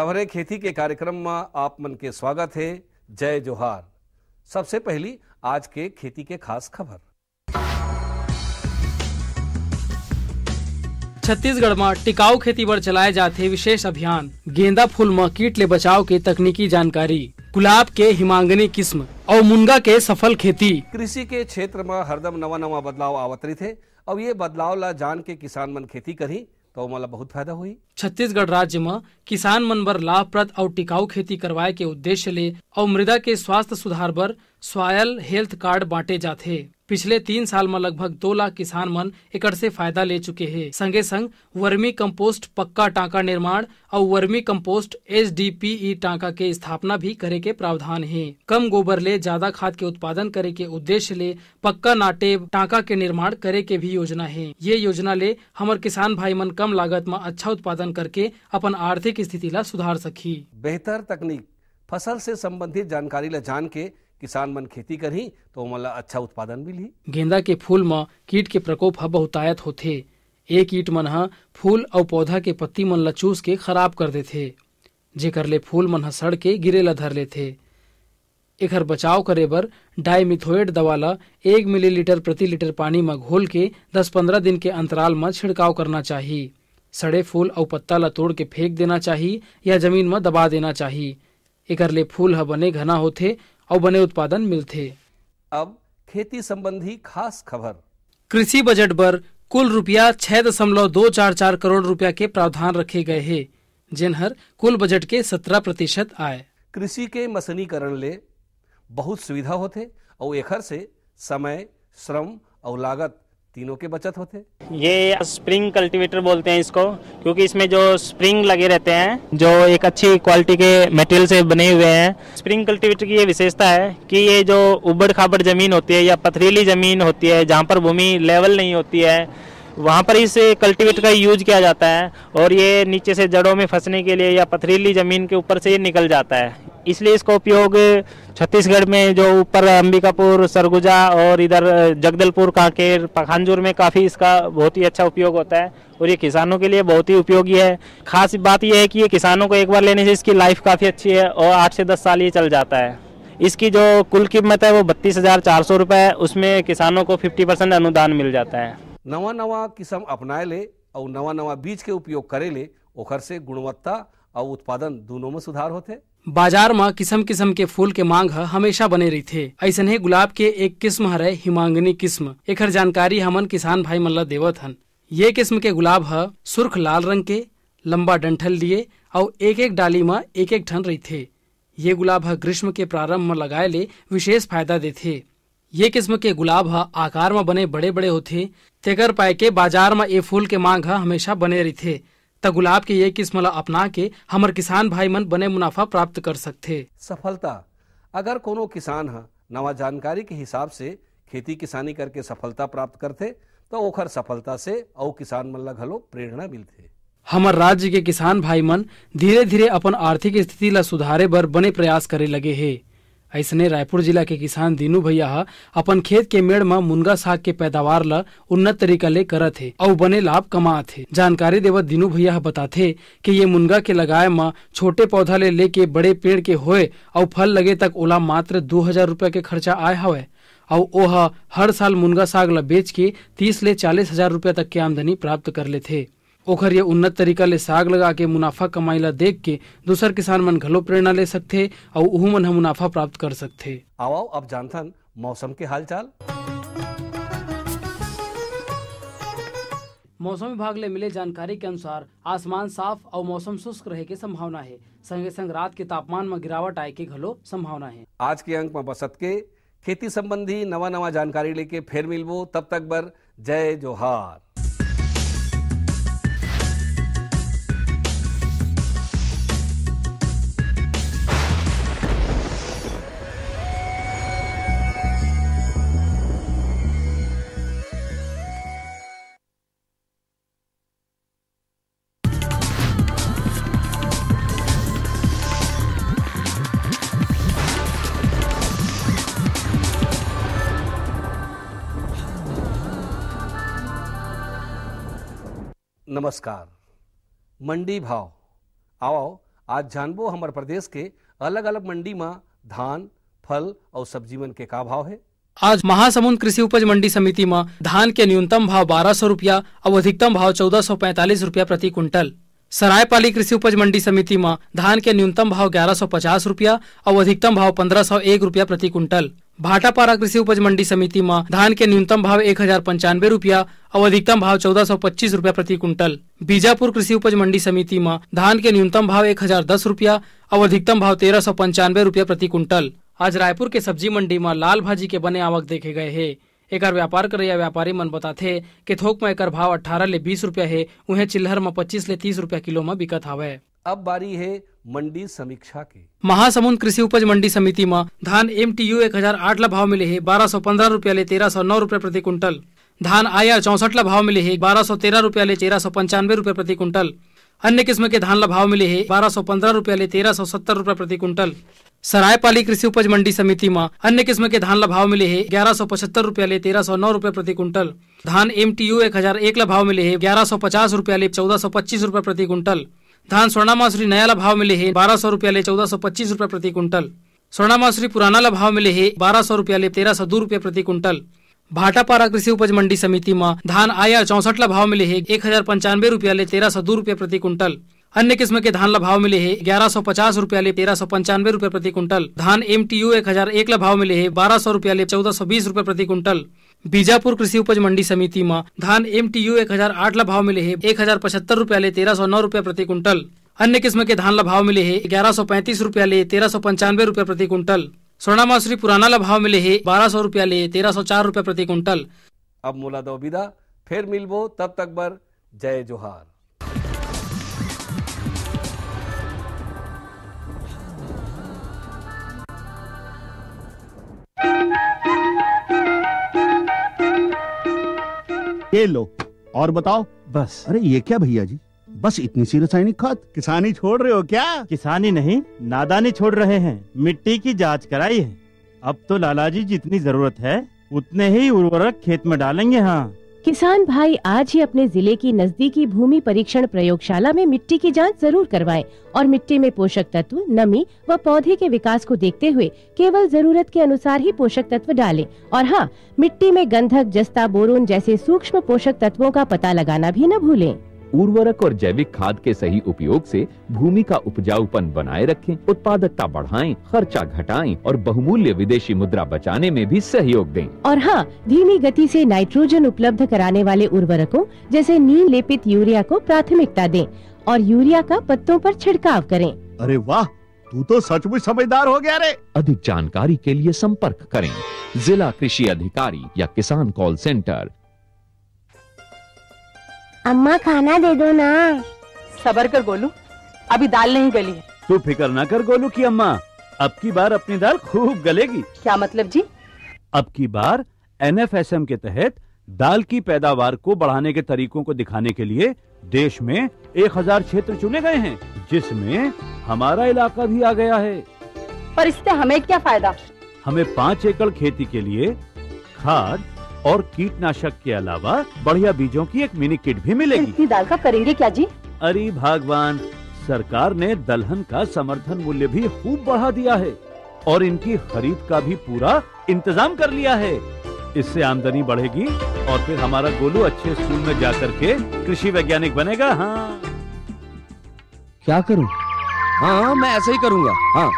खबरें खेती के कार्यक्रम में आप मन के स्वागत है। जय जोहार। सबसे पहली आज के खेती के खास खबर। छत्तीसगढ़ में टिकाऊ खेती बर चलाए जाते विशेष अभियान। गेंदा फूल में कीट ले बचाव के तकनीकी जानकारी, गुलाब के हिमांगनी किस्म और मुनगा के सफल खेती। कृषि के क्षेत्र में हरदम नवा नवा बदलाव आवत रही थे। अब ये बदलाव ला जान के किसान मन खेती करी तो मला बहुत फायदा हुई। छत्तीसगढ़ राज्य में किसान मन बर लाभप्रद और टिकाऊ खेती करवाए के उद्देश्य ले और मृदा के स्वास्थ्य सुधार बर सॉयल हेल्थ कार्ड बांटे जाते। पिछले 3 साल में लगभग 2 लाख किसान मन एकड़ से फायदा ले चुके हैं। संगे संग वर्मी कंपोस्ट पक्का टांका निर्माण और वर्मी कंपोस्ट HDPE टांका के स्थापना भी करे के प्रावधान है। कम गोबर ले ज्यादा खाद के उत्पादन करे के उद्देश्य ले पक्का नाटेब टांका के निर्माण करे के भी योजना है। ये योजना ले हमार किसान भाई मन कम लागत में अच्छा उत्पादन करके अपन आर्थिक स्थिति ला सुधार सकी। बेहतर तकनीक, फसल से संबंधित जानकारी ला जान के किसान मन खेती करी तो मला अच्छा उत्पादन मिली। गेंदा के फूल में कीट के प्रकोप ह बहुतायत होथे। ये कीट मन ह फूल और पौधा के पत्ती मन ला चूस के खराब कर देथे, जेकर ले फूल मन ह सड़ के गिरे ला धर लेथे। एकर बचाव करे बर डाइमिथोएट दवा ला 1 मिलीलीटर प्रति लीटर पानी में घोल के 10-15 दिन के अंतराल में छिड़काव करना चाहिए। सड़े फूल और पत्ता ला तोड़ के फेंक देना चाहिए या जमीन में दबा देना चाहिए। एकर ले फूल ह बने घना होथे और बने उत्पादन मिलथे। अब खेती संबंधी खास खबर। कृषि बजट पर कुल रुपया 6.244 करोड़ रुपया के प्रावधान रखे गए हैं, जिनहर कुल बजट के 17% आए। कृषि के मशीनीकरण ले बहुत सुविधा होते और एकर से समय, श्रम और लागत तीनों के बचत होते। ये स्प्रिंग कल्टीवेटर बोलते हैं इसको, क्योंकि इसमें जो स्प्रिंग लगे रहते हैं जो एक अच्छी क्वालिटी के मटेरियल से बने हुए हैं। स्प्रिंग कल्टीवेटर की ये विशेषता है कि ये जो उबड़ खाबड़ जमीन होती है या पथरीली जमीन होती है जहाँ पर भूमि लेवल नहीं होती है, वहाँ पर इस कल्टीवेटर का यूज किया जाता है और ये नीचे से जड़ों में फंसने के लिए या पथरीली जमीन के ऊपर से ये निकल जाता है। इसलिए इसका उपयोग छत्तीसगढ़ में जो ऊपर अंबिकापुर, सरगुजा और इधर जगदलपुर, कांकेर, पखानजोर में काफ़ी इसका बहुत ही अच्छा उपयोग होता है और ये किसानों के लिए बहुत ही उपयोगी है। खास बात यह है कि ये किसानों को एक बार लेने से इसकी लाइफ काफ़ी अच्छी है और 8 से 10 साल ये चल जाता है। इसकी जो कुल कीमत है वो 32,400 रुपये है। उसमें किसानों को 50% अनुदान मिल जाता है। नवा नवा किस्म अपनाए ले और नवा नवा बीज के उपयोग करे ले ओखर से गुणवत्ता और उत्पादन दोनों में सुधार होते। बाजार में किस्म किस्म के फूल के मांग हमेशा बने रही थे। ऐसे ही गुलाब के एक किस्म हरे हिमांगनी किस्म। एकर जानकारी हमन किसान भाई मन ला देवत हन। ये किस्म के गुलाब सुर्ख लाल रंग के, लंबा डंठल लिए और एक डाली में एक ठन रही थे। ये गुलाब ग्रीष्म के प्रारंभ में लगाए ले विशेष फायदा देथे। ये किस्म के गुलाब आकार में बने बड़े बड़े होते, तेकर पाए के बाजार में ये फूल के मांग हमेशा बने रही थे। त गुलाब के ये किस्म ला अपना के हमर किसान भाई मन बने मुनाफा प्राप्त कर सकते। सफलता, अगर कोनो किसान नवा जानकारी के हिसाब से खेती किसानी करके सफलता प्राप्त करते तो ओखर सफलता से और किसान मन ला घलो प्रेरणा मिलते। हमर राज्य के किसान भाई मन धीरे धीरे अपन आर्थिक स्थिति ला सुधारे बर बने प्रयास करे लगे है। ऐसने रायपुर जिला के किसान दीनू भैया अपन खेत के मेड़ में मुनगा साग के पैदावार ला उन्नत तरीका ले करत है और बने लाभ कमात है। जानकारी देवत दीनू भैया बताथे कि ये मुनगा के लगाए में छोटे पौधा ले लेके बड़े पेड़ के होए और फल लगे तक ओला मात्र 2,000 रुपया के खर्चा आए हवे और ओह हर साल मुनगा साग ला बेच के 30 ले 40,000 रुपया तक के आमदनी प्राप्त कर लेथे। ओखर ये उन्नत तरीका ले साग लगा के मुनाफा कमाई ला देख के दूसर किसान मन घलो प्रेरणा ले सकथे और उहू मन मुनाफा प्राप्त कर सकथे। आओ अब जानथन मौसम के हालचाल। मौसम विभाग ले मिले जानकारी के अनुसार आसमान साफ और मौसम शुष्क रहे के संभावना है। संगे संग रात के तापमान में गिरावट आए के घलो संभावना है। आज के अंक में बसत के खेती संबंधी नवा नवा जानकारी लेके फिर मिलबो। तब तक बर जय जोहार। नमस्कार। मंडी भाव आओ आज जानबो हमारे प्रदेश के अलग अलग मंडी में धान, फल और सब्जी मन के का भाव है। आज महासमुंद कृषि उपज मंडी समिति में धान के न्यूनतम भाव 1200 रुपया और अधिकतम भाव 1445 रुपया प्रति कुंटल। सरायपाली कृषि उपज मंडी समिति में धान के न्यूनतम भाव 1150 रुपया और अधिकतम भाव 1501 रुपया प्रति कुंटल। भाटापारा कृषि उपज मंडी समिति में धान के न्यूनतम भाव 1095 रुपया और अधिकतम भाव 1425 रुपया प्रति कुंटल। बीजापुर कृषि उपज मंडी समिति में धान के न्यूनतम भाव 1010 रुपया और अधिकतम भाव 1395 रुपया प्रति कुंटल। आज रायपुर के सब्जी मंडी में लाल भाजी के बने आवक देखे गए है। एकर व्यापार करे व्यापारी मन बताथे कि थोक में एकर भाव 18 ले 20 रुपया है, उन्हें चिल्हर में 25 ले 30 रुपया किलो में बिकत हवे। अब बारी है मंडी समीक्षा की। महासमुंद कृषि उपज मंडी समिति में धान MTU 1008 ला भाव मिले है 1215 रुपया ले 1309 रुपया प्रति कुंटल। धान IR 64 ला भाव मिले है 1213 रुपया ले 1395 रुपया प्रति कुंटल। अन्य किस्म के धान ला भाव मिले है 1215 रुपया ले 1370 रुपया प्रति कुंटल। सरायपाली कृषि उपज मंडी समिति में अन्य किस्म के धान ला भाव मिले है 1175 रुपया ले 1309 रुपया प्रति कुंटल। धान MTU 1001 ला भाव मिले है 1150 रुपया ले 1425 रुपया प्रति कुंटल। धान स्वर्णा मासुरी नया ला भाव मिले है 1200 रुपया ले 1425 रुपया प्रति कुंटल। स्वर्णा मासुरी पुराना ला भाव मिले है 1200 रुपया ले 1302 रुपया प्रति कुंटल। भाटापारा कृषि उपज मंडी समिति में धान IR 64 ला भाव मिले है 1095 रुपया ले 1302 रुपया प्रति कुंटल। अन्य किस्म के धान ला भाव मिले है 1150 रुपया ले 1395 रुपया प्रति कुंटल। धान MTU 1001 ला भाव मिले है 1200 रुपया ले 1420 रुपया प्रति कुंटल। बीजापुर कृषि उपज मंडी समिति में धान MTU 1008 ला भाव मिले है 1075 रुपया ले 1309 रुपया प्रति कुंटल। अन्य किस्म के धान ला भाव मिले है 1135 रुपया ले 1395 रुपया प्रति कुंटल। स्वर्णा मासुरी पुराना ला भाव मिले है 1200 रुपया ले 1304 रुपया प्रति कुंटल। अब मोला दो विदा, फिर मिलबो, तब तक बर जय जोहार। ये लो और बताओ। बस। अरे ये क्या भैया जी, बस इतनी सी रासायनिक खाद? किसानी छोड़ रहे हो क्या? किसानी नहीं, नादानी छोड़ रहे हैं। मिट्टी की जांच कराई है। अब तो लालाजी जितनी जरूरत है उतने ही उर्वरक खेत में डालेंगे। हाँ किसान भाई आज ही अपने जिले की नजदीकी भूमि परीक्षण प्रयोगशाला में मिट्टी की जांच जरूर करवाएं और मिट्टी में पोषक तत्व, नमी व पौधे के विकास को देखते हुए केवल जरूरत के अनुसार ही पोषक तत्व डालें। और हाँ, मिट्टी में गंधक, जस्ता, बोरोन जैसे सूक्ष्म पोषक तत्वों का पता लगाना भी न भूलें। उर्वरक और जैविक खाद के सही उपयोग से भूमि का उपजाऊपन बनाए रखें, उत्पादकता बढ़ाएं, खर्चा घटाएं और बहुमूल्य विदेशी मुद्रा बचाने में भी सहयोग दें। और हाँ, धीमी गति से नाइट्रोजन उपलब्ध कराने वाले उर्वरकों जैसे नीम लेपित यूरिया को प्राथमिकता दें और यूरिया का पत्तों पर छिड़काव करें। अरे वाह, तू तो सचमुच समझदार हो गया रे। अधिक जानकारी के लिए संपर्क करें जिला कृषि अधिकारी या किसान कॉल सेंटर। अम्मा खाना दे दो ना। सबर कर गोलू, अभी दाल नहीं गली है। तू फिक्र ना कर गोलू की अम्मा, अब की बार अपनी दाल खूब गलेगी। क्या मतलब जी? अब की बार NFSM के तहत दाल की पैदावार को बढ़ाने के तरीकों को दिखाने के लिए देश में 1000 क्षेत्र चुने गए हैं, जिसमें हमारा इलाका भी आ गया है। पर इससे हमें क्या फायदा? हमें 5 एकड़ खेती के लिए खाद और कीटनाशक के अलावा बढ़िया बीजों की एक मिनी किट भी मिलेगी। इतनी दाल का करेंगे क्या जी? अरे भगवान, सरकार ने दलहन का समर्थन मूल्य भी खूब बढ़ा दिया है और इनकी खरीद का भी पूरा इंतजाम कर लिया है। इससे आमदनी बढ़ेगी और फिर हमारा गोलू अच्छे स्कूल में जाकर के कृषि वैज्ञानिक बनेगा। हाँ, क्या करूं? हाँ, मैं ऐसे ही करूंगा। हाँ,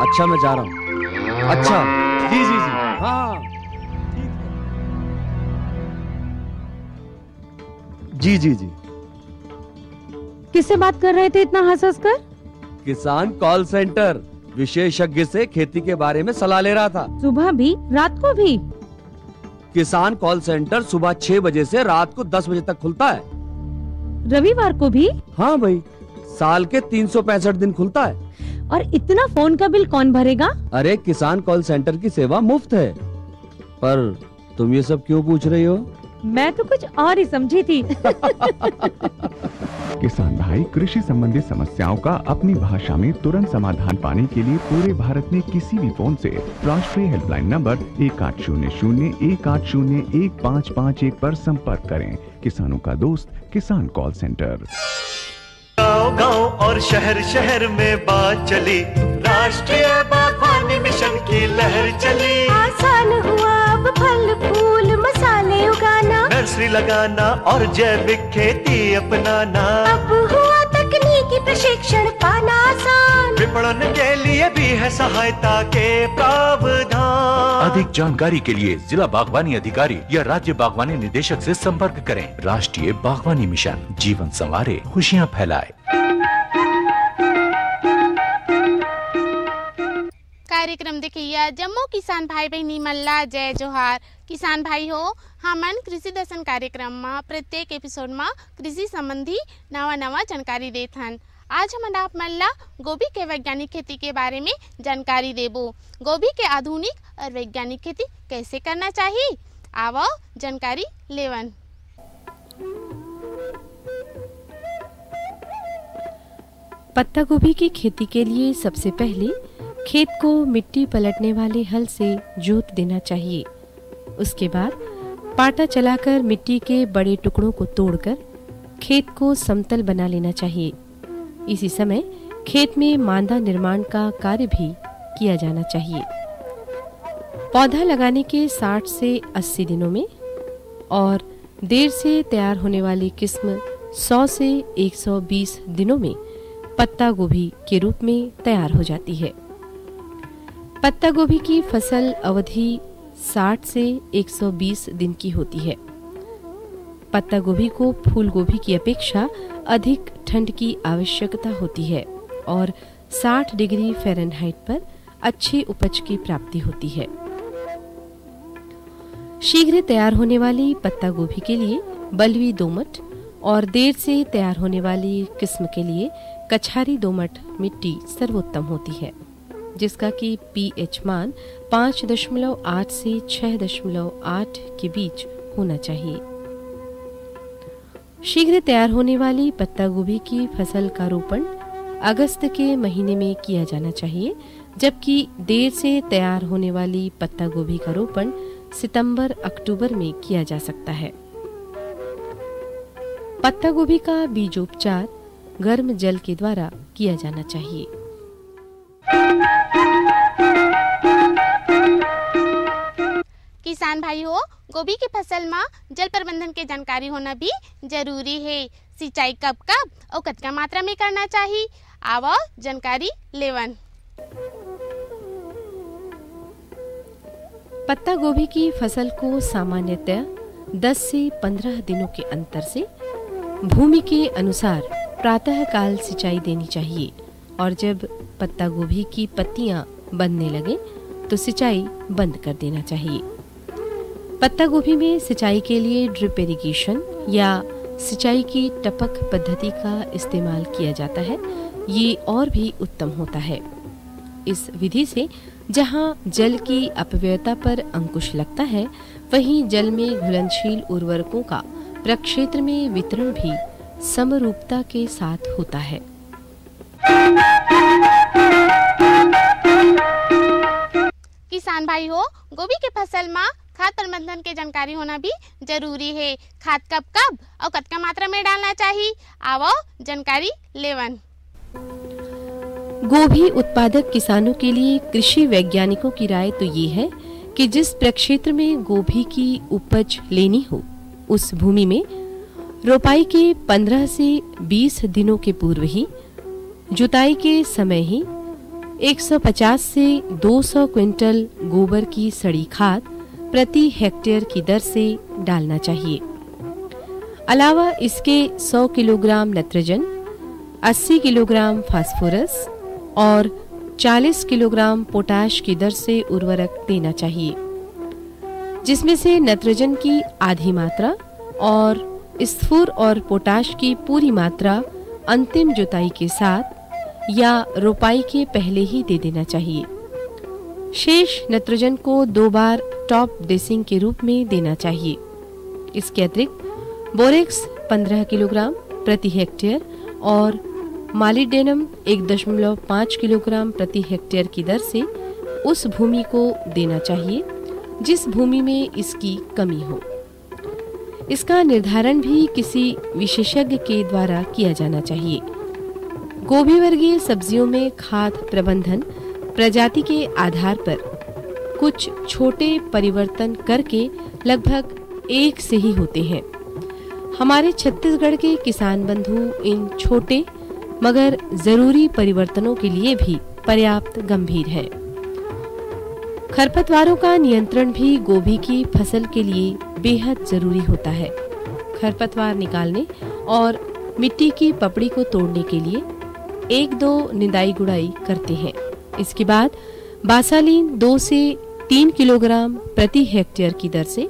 अच्छा, मैं जा रहा हूँ। अच्छा, जी जी जी, हाँ, जी जी जी। किससे बात कर रहे थे इतना हंस कर? किसान कॉल सेंटर, विशेषज्ञ से खेती के बारे में सलाह ले रहा था। सुबह भी, रात को भी? किसान कॉल सेंटर सुबह 6 बजे से रात को 10 बजे तक खुलता है। रविवार को भी? हाँ भाई, साल के 365 दिन खुलता है। और इतना फोन का बिल कौन भरेगा? अरे, किसान कॉल सेंटर की सेवा मुफ्त है। पर तुम ये सब क्यों पूछ रही हो? मैं तो कुछ और ही समझी थी। किसान भाई, कृषि संबंधी समस्याओं का अपनी भाषा में तुरंत समाधान पाने के लिए पूरे भारत में किसी भी फोन से राष्ट्रीय हेल्पलाइन नंबर 1800-1801-551 पर संपर्क करें। किसानों का दोस्त किसान कॉल सेंटर। गाँव गाँव और और शहर शहर में बात चली, राष्ट्रीय बागवानी मिशन की लहर चली। आसान हुआ अब फल फूल मसाले उगाना, नर्सरी लगाना और जैविक खेती अपनाना। अब हुआ तकनीकी प्रशिक्षण पाना आसान, विपणन के लिए भी है सहायता के प्रावधान। अधिक जानकारी के लिए जिला बागवानी अधिकारी या राज्य बागवानी निदेशक से संपर्क करें। राष्ट्रीय बागवानी मिशन, जीवन संवारे, खुशियाँ फैलाए। कार्यक्रम देखिए जम्मू किसान भाई बहनी मल्ला जय जोहार। किसान भाई हो, हमन कृषि दर्शन कार्यक्रम में प्रत्येक एपिसोड में कृषि संबंधी नवा जानकारी देथन। आज हम आप मल्ला गोभी के वैज्ञानिक खेती के बारे में जानकारी देबो। गोभी के आधुनिक और वैज्ञानिक खेती कैसे करना चाहिए, आवो जानकारी लेवन। पत्ता गोभी की खेती के लिए सबसे पहले खेत को मिट्टी पलटने वाले हल से जोत देना चाहिए। उसके बाद पाटा चलाकर मिट्टी के बड़े टुकड़ों को तोड़कर खेत को समतल बना लेना चाहिए। इसी समय खेत में मांदा निर्माण का कार्य भी किया जाना चाहिए। पौधा लगाने के 60 से 80 दिनों में और देर से तैयार होने वाली किस्म 100 से 120 दिनों में पत्ता गोभी के रूप में तैयार हो जाती है। पत्ता गोभी की फसल अवधि 60 से 120 दिन की होती है। पत्ता गोभी को फूल गोभी की अपेक्षा अधिक ठंड की आवश्यकता होती है और 60 डिग्री फ़ारेनहाइट पर अच्छी उपज की प्राप्ति होती है। शीघ्र तैयार होने वाली पत्ता गोभी के लिए बलुई दोमट और देर से तैयार होने वाली किस्म के लिए कछारी दोमट मिट्टी सर्वोत्तम होती है, जिसका कि पीएच मान 5.8 से 6.8 के बीच होना चाहिए। शीघ्र तैयार होने वाली पत्ता गोभी की फसल का रोपण अगस्त के महीने में किया जाना चाहिए, जबकि देर से तैयार होने वाली पत्ता गोभी का रोपण सितंबर-अक्टूबर में किया जा सकता है। पत्ता गोभी का बीजोपचार गर्म जल के द्वारा किया जाना चाहिए। किसान भाई हो, गोभी की फसल में जल प्रबंधन के जानकारी होना भी जरूरी है। सिंचाई कब कब और कितना मात्रा में करना चाहिए, आवो जानकारी लेवन। पत्ता गोभी की फसल को सामान्यतः 10 से 15 दिनों के अंतर से भूमि के अनुसार प्रातः काल सिंचाई देनी चाहिए और जब पत्ता गोभी की पत्तियां बनने लगे तो सिंचाई बंद कर देना चाहिए। पत्ता गोभी में सिंचाई के लिए ड्रिप इरिगेशन या सिंचाई की टपक पद्धति का इस्तेमाल किया जाता है। ये और भी उत्तम होता है। इस विधि से जहां जल की अपव्ययता पर अंकुश लगता है, वहीं जल में घुलनशील उर्वरकों का प्रक्षेत्र में वितरण भी समरूपता के साथ होता है। किसान भाई हो, गोभी के फसल में खाद प्रबंधन के जानकारी होना भी जरूरी है। खाद कब कब और कितना मात्रा में डालना चाहिए, आवो जानकारी लेवन। गोभी उत्पादक किसानों के लिए कृषि वैज्ञानिकों की राय तो ये है कि जिस प्रक्षेत्र में गोभी की उपज लेनी हो, उस भूमि में रोपाई के 15 से 20 दिनों के पूर्व ही जुताई के समय ही 150 से 200 क्विंटल गोबर की सड़ी खाद प्रति हेक्टेयर की दर से डालना चाहिए। अलावा इसके 100 किलोग्राम नाइट्रोजन, 80 किलोग्राम फास्फोरस और 40 किलोग्राम पोटाश की दर से उर्वरक देना चाहिए, जिसमें से नाइट्रोजन की आधी मात्रा और स्फूर और पोटाश की पूरी मात्रा अंतिम जुताई के साथ या रोपाई के पहले ही दे देना चाहिए। शेष नाइट्रोजन को 2 बार टॉप ड्रेसिंग के रूप में देना चाहिए। इसके अतिरिक्त बोरेक्स 15 किलोग्राम प्रति हेक्टेयर और मालिडेनम 1.5 किलोग्राम प्रति हेक्टेयर की दर से उस भूमि को देना चाहिए जिस भूमि में इसकी कमी हो। इसका निर्धारण भी किसी विशेषज्ञ के द्वारा किया जाना चाहिए। गोभी वर्गीय सब्जियों में खाद प्रबंधन प्रजाति के आधार पर कुछ छोटे परिवर्तन करके लगभग एक से ही होते हैं। हमारे छत्तीसगढ़ के किसान बंधु इन छोटे मगर जरूरी परिवर्तनों के लिए भी पर्याप्त गंभीर हैं। खरपतवारों का नियंत्रण भी गोभी की फसल के लिए बेहद जरूरी होता है। खरपतवार निकालने और मिट्टी की पपड़ी को तोड़ने के लिए 1-2 निदाई गुड़ाई करते हैं। इसके बाद बासालीन 2 से 3 किलोग्राम प्रति हेक्टेयर की दर से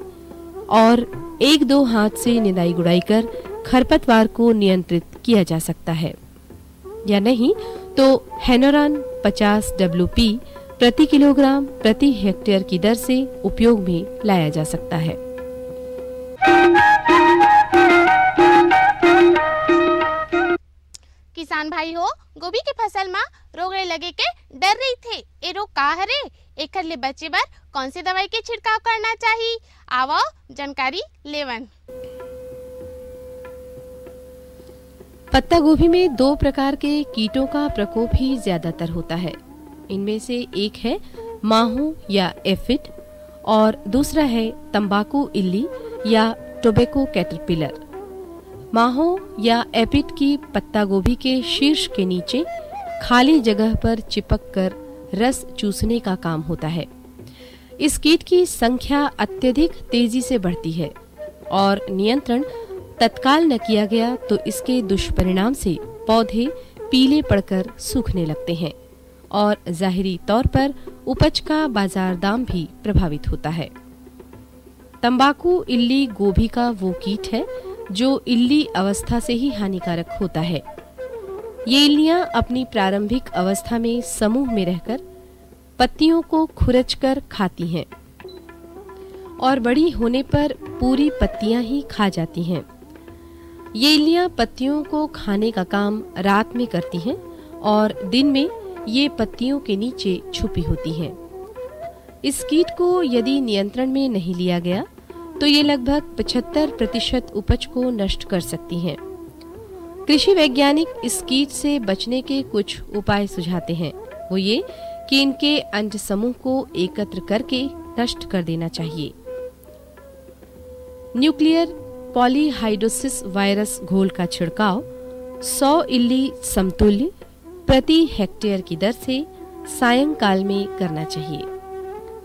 और 1-2 हाथ से निदाई गुड़ाई कर खरपतवार को नियंत्रित किया जा सकता है, या नहीं तो हेनोरान 50 WP प्रति किलोग्राम प्रति हेक्टेयर की दर से उपयोग में लाया जा सकता है। किसान भाई हो, गोभी के फसल में रोग लगे के डर रही थे। ए रोग का हरे, एकर ले बचे बर कौन सी दवाई के छिड़काव करना चाहिए, आवो जानकारी लेवन। पत्ता गोभी में 2 प्रकार के कीटों का प्रकोप ही ज्यादातर होता है। इनमें से एक है माहो या एफिड और दूसरा है तंबाकू इल्ली या टोबैको कैटरपिलर। माहो या एपिड की पत्ता गोभी के शीर्ष के नीचे खाली जगह पर चिपक कर रस चूसने का काम होता है। इस कीट की संख्या अत्यधिक तेजी से बढ़ती है और नियंत्रण तत्काल न किया गया तो इसके दुष्परिणाम से पौधे पीले पड़कर सूखने लगते हैं और जाहिरी तौर पर उपज का बाजार दाम भी प्रभावित होता है। तंबाकू इल्ली गोभी का वो कीट है जो इल्ली अवस्था से ही हानिकारक होता है। ये इल्लियां अपनी प्रारंभिक अवस्था में समूह में रहकर पत्तियों को खुरचकर खाती हैं और बड़ी होने पर पूरी पत्तियां ही खा जाती हैं। ये इल्लियां पत्तियों को खाने का काम रात में करती हैं और दिन में ये पत्तियों के नीचे छुपी होती हैं। इस कीट को यदि नियंत्रण में नहीं लिया गया तो ये लगभग 75% उपज को नष्ट कर सकती हैं। कृषि वैज्ञानिक इस कीट से बचने के कुछ उपाय सुझाते हैं। वो ये कि इनके अंड समूह को एकत्र करके नष्ट कर देना चाहिए। न्यूक्लियर पॉलीहाइड्रोसिस वायरस घोल का छिड़काव 100 इल्ली समतुल्य प्रति हेक्टेयर की दर से सायंकाल में करना चाहिए,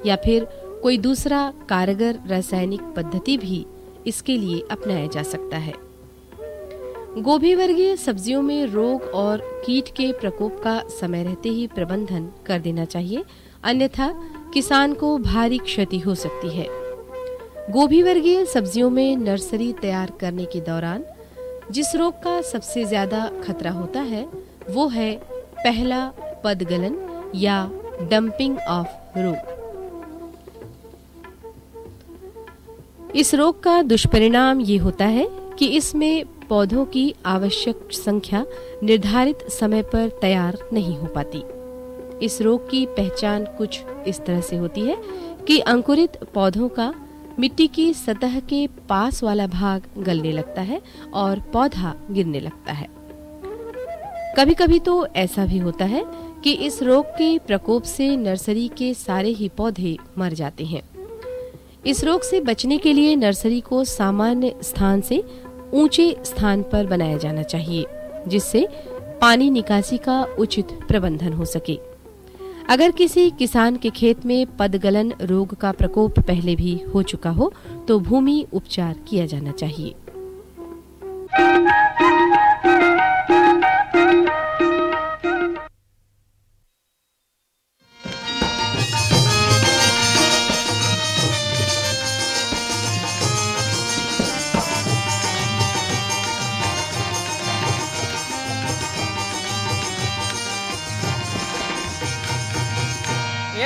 या फिर कोई दूसरा कारगर रासायनिक पद्धति भी इसके लिए अपनाया जा सकता है। गोभी वर्गीय सब्जियों में रोग और कीट के प्रकोप का समय रहते ही प्रबंधन कर देना चाहिए, अन्यथा किसान को भारी क्षति हो सकती है। गोभी वर्गीय सब्जियों में नर्सरी तैयार करने के दौरान जिस रोग का सबसे ज्यादा खतरा होता है वो है पहला पदगलन या डंपिंग ऑफ रोग। इस रोग का दुष्परिणाम ये होता है कि इसमें पौधों की आवश्यक संख्या निर्धारित समय पर तैयार नहीं हो पाती। इस रोग की पहचान कुछ इस तरह से होती है कि अंकुरित पौधों का मिट्टी की सतह के पास वाला भाग गलने लगता है और पौधा गिरने लगता है। कभी कभी तो ऐसा भी होता है कि इस रोग के प्रकोप से नर्सरी के सारे ही पौधे मर जाते हैं। इस रोग से बचने के लिए नर्सरी को सामान्य स्थान से ऊंचे स्थान पर बनाया जाना चाहिए, जिससे पानी निकासी का उचित प्रबंधन हो सके। अगर किसी किसान के खेत में पदगलन रोग का प्रकोप पहले भी हो चुका हो तो भूमि उपचार किया जाना चाहिए।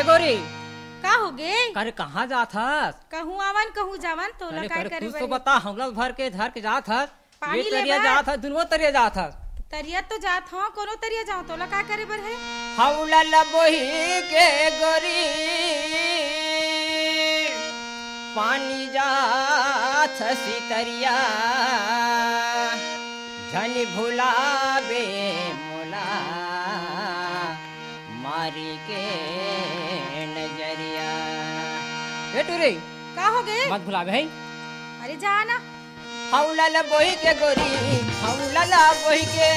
गोरी का हो गे? करे कहाँ जात हस? कहूँ आवन कहूँ जावन तो अरे लकाय करे कुछ तो बता, हम लोग भर के धर के जात हस। पानी ये तरिया लेबा? जात हस, दुनों तरिया जात हस। तरिया तो जात हो, कोनो तरिया जाओ तो लकाय करे बर है। हौला लबोही के गोरी पानी जात हसी तरिया झन भुलावे मोला मारी के नजरिया। बेटू रे का हो गए? मत भुला भाई। अरे जा ना। हौला बोही के गोरी, हौला बोही के,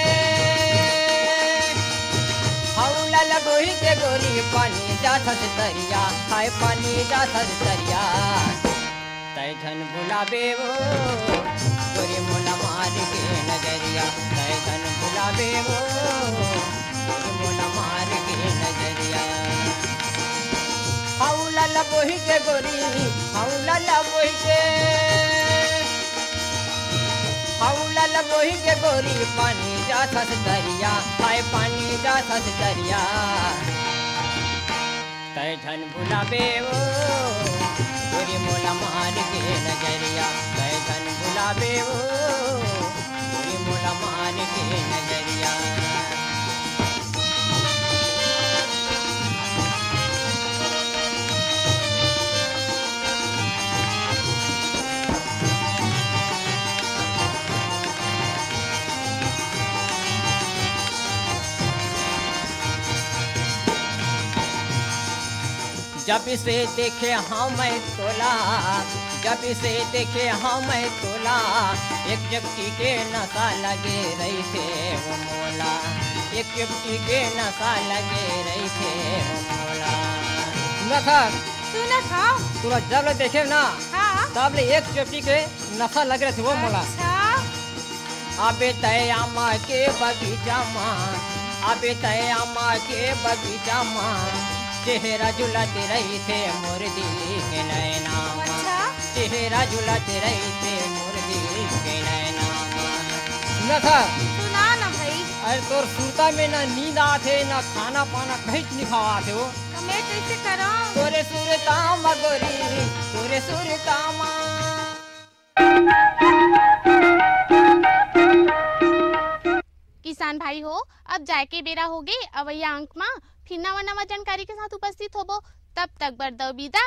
हौला बोही के गोरी, पानी जाता से तरिया, हाय पानी जाता से तरिया। तय धन बुलावे वो गोरी मोला मार के नजरिया, तय धन बुलावे वो गोरी मोला मार के नजरिया। हौला बोही के गोरी, हौला बोही के, हौला बोही के गोरी, पानी जाता से दरिया, हाय पानी जाता से दरिया। तय धन बुलावे वो गोरी मोला मार के नजरिया, तय धन बुलावे वो गोरी मोला मार के नजरिया। जब से देखे हमें तोला, जब से देखे हमें तोला, एक जगती के नशा लगे रही थे वो मोला, एक जगती के नशा लगे रही थे वो मोला। सुना था तोरा जब देखे ना, हाँ? तब एक जगती के नशा लग रहे थे वो मोला। अबे तया माँ के बगीचा माँ, अबे तया माँ के बगीचा माँ, चेहरा झुलाते रही थे मोर दिल के नैना माँ, चेहरा झुलाते रही थे मोर दिल के नैना माँ। सुना था? सुना ना भाई। अरे तोर सुरता में ना नींद आते, ना खाना पाना कहीं नहीं खावा थे वो। तो मैं कैसे करूं? तोरे सुरता माँ गोरी, तोरे सुरता माँ। किसान भाई हो, अब जाए के बेरा हो गए। अवैया अंक माँ फिर नवा नवा जानकारी के साथ उपस्थित होबो। तब तक बर दो विदा।